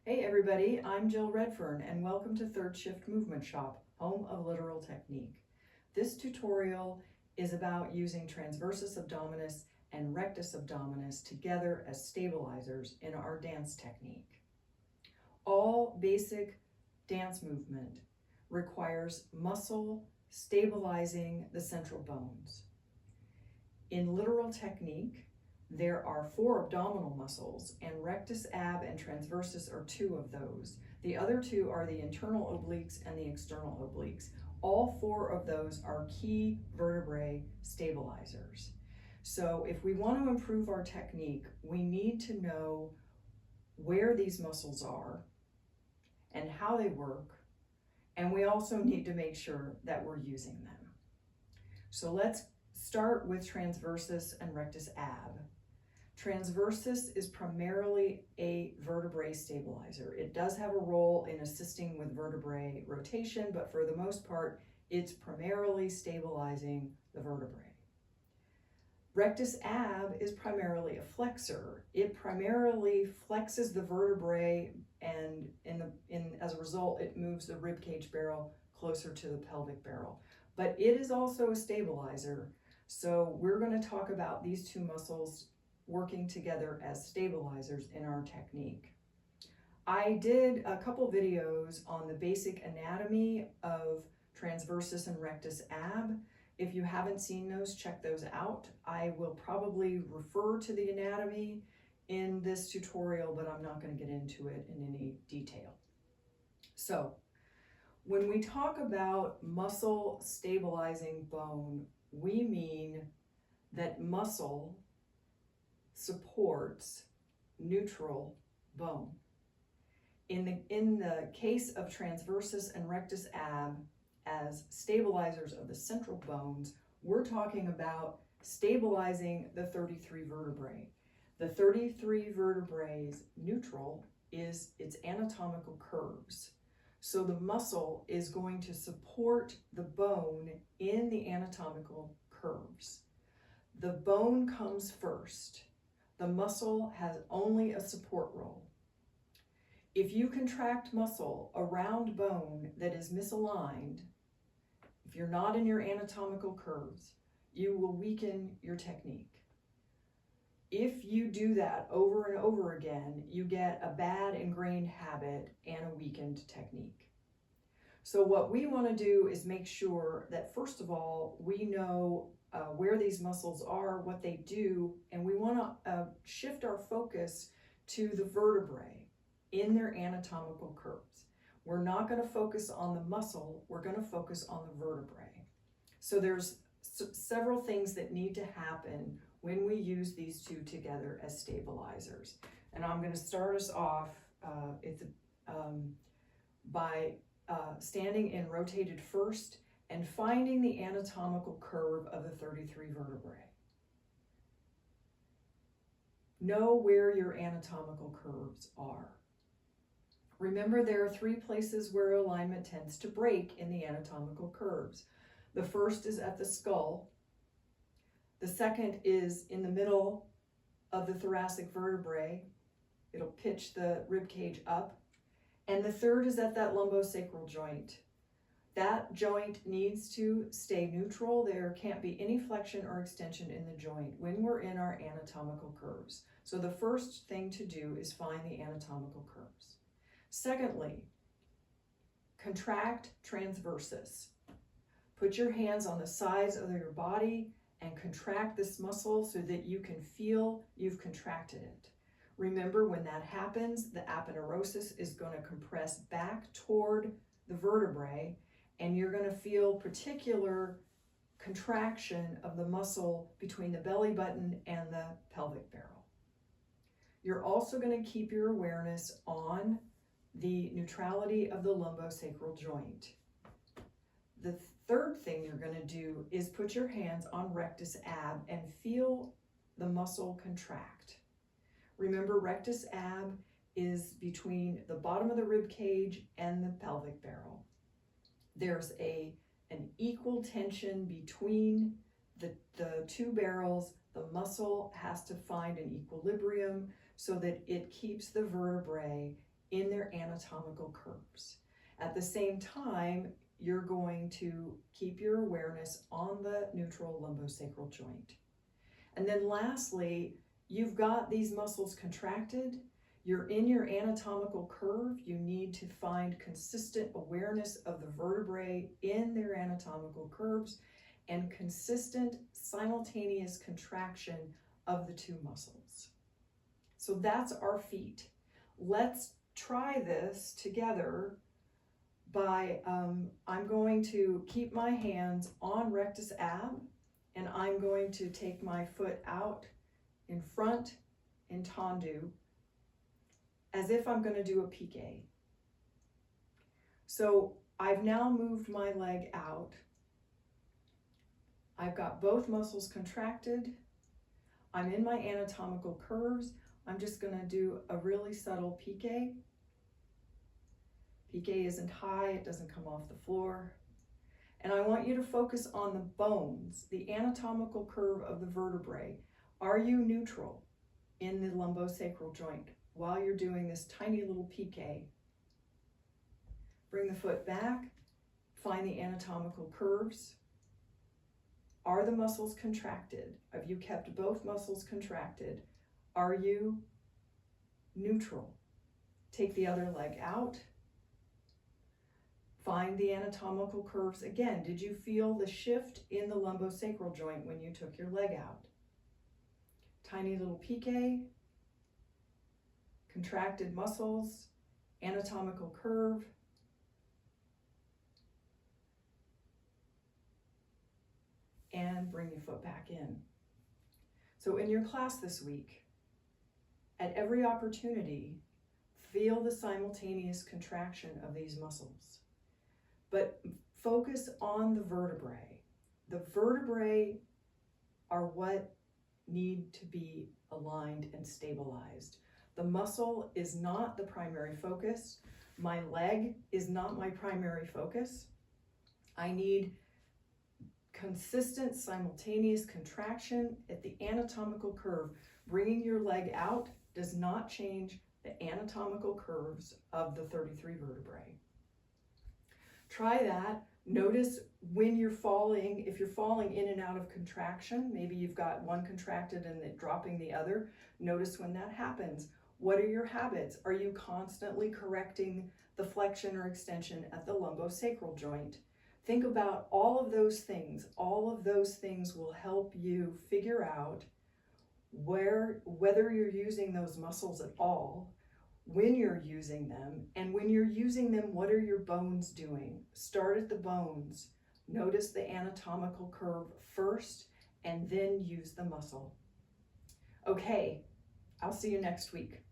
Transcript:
Hey everybody, I'm Jill Redfern and welcome to Third Shift Movement Shop, home of literal technique. This tutorial is about using transversus abdominis and rectus abdominis together as stabilizers in our dance technique. All basic dance movement requires muscle stabilizing the central bones. In literal technique, there are 4 abdominal muscles, and rectus ab and transversus are 2 of those. The other 2 are the internal obliques and the external obliques. All 4 of those are key vertebrae stabilizers. So if we want to improve our technique, we need to know where these muscles are and how they work, and we also need to make sure that we're using them. So let's start with transversus and rectus ab. Transversus is primarily a vertebrae stabilizer. It does have a role in assisting with vertebrae rotation, but for the most part, it's primarily stabilizing the vertebrae. Rectus ab is primarily a flexor. It primarily flexes the vertebrae, and as a result, it moves the ribcage barrel closer to the pelvic barrel. But it is also a stabilizer, so we're going to talk about these 2 muscles working together as stabilizers in our technique. I did a couple videos on the basic anatomy of transversus and rectus ab. If you haven't seen those, check those out. I will probably refer to the anatomy in this tutorial, but I'm not going to get into it in any detail. So, when we talk about muscle stabilizing bone, we mean that muscle supports neutral bone. In the case of transversus and rectus ab as stabilizers of the central bones, we're talking about stabilizing the 33 vertebrae. The 33 vertebrae neutral is its anatomical curves. So the muscle is going to support the bone in the anatomical curves. The bone comes first. The muscle has only a support role. If you contract muscle around bone that is misaligned, if you're not in your anatomical curves, you will weaken your technique. If you do that over and over again, you get a bad ingrained habit and a weakened technique. So what we want to do is make sure that, first of all, we know where these muscles are, what they do, and we want to shift our focus to the vertebrae in their anatomical curves. We're not going to focus on the muscle, we're going to focus on the vertebrae. So there's several things that need to happen when we use these 2 together as stabilizers. And I'm going to start us off by standing in rotated first and finding the anatomical curve of the 33 vertebrae. Know where your anatomical curves are. Remember, there are 3 places where alignment tends to break in the anatomical curves. The first is at the skull. The second is in the middle of the thoracic vertebrae. It'll pitch the rib cage up. And the third is at that lumbosacral joint. That joint needs to stay neutral. There can't be any flexion or extension in the joint when we're in our anatomical curves. So the first thing to do is find the anatomical curves. Secondly, contract transversus. Put your hands on the sides of your body and contract this muscle so that you can feel you've contracted it. Remember, when that happens, the aponeurosis is going to compress back toward the vertebrae, and you're going to feel particular contraction of the muscle between the belly button and the pelvic barrel. You're also going to keep your awareness on the neutrality of the lumbosacral joint. The third thing you're going to do is put your hands on rectus ab and feel the muscle contract. Remember, rectus ab is between the bottom of the rib cage and the pelvic barrel. There's an equal tension between the 2 barrels. The muscle has to find an equilibrium so that it keeps the vertebrae in their anatomical curves. At the same time, you're going to keep your awareness on the neutral lumbosacral joint. And then lastly, you've got these muscles contracted. You're in your anatomical curve. You need to find consistent awareness of the vertebrae in their anatomical curves and consistent simultaneous contraction of the two muscles. So that's our feet. Let's try this together by, I'm going to keep my hands on rectus ab, and I'm going to take my foot out in front in tendu, as if I'm going to do a piqué. So I've now moved my leg out. I've got both muscles contracted. I'm in my anatomical curves. I'm just going to do a really subtle piqué. Piqué isn't high, it doesn't come off the floor. And I want you to focus on the bones, the anatomical curve of the vertebrae. Are you neutral in the lumbosacral joint while you're doing this tiny little piqué? Bring the foot back, find the anatomical curves. Are the muscles contracted? Have you kept both muscles contracted? Are you neutral? Take the other leg out. Find the anatomical curves again. Did you feel the shift in the lumbosacral joint when you took your leg out? Tiny little piqué, contracted muscles, anatomical curve. And bring your foot back in. So in your class this week, at every opportunity, feel the simultaneous contraction of these muscles. But focus on the vertebrae. The vertebrae are what need to be aligned and stabilized. The muscle is not the primary focus. My leg is not my primary focus. I need consistent simultaneous contraction at the anatomical curve. Bringing your leg out does not change the anatomical curves of the 33 vertebrae. Try that. Notice when you're falling, if you're falling in and out of contraction, maybe you've got one contracted and then dropping the other. Notice when that happens. What are your habits? Are you constantly correcting the flexion or extension at the lumbosacral joint? Think about all of those things. All of those things will help you figure out whether you're using those muscles at all, when you're using them, and when you're using them, what are your bones doing? Start at the bones. Notice the anatomical curve first, and then use the muscle. Okay, I'll see you next week.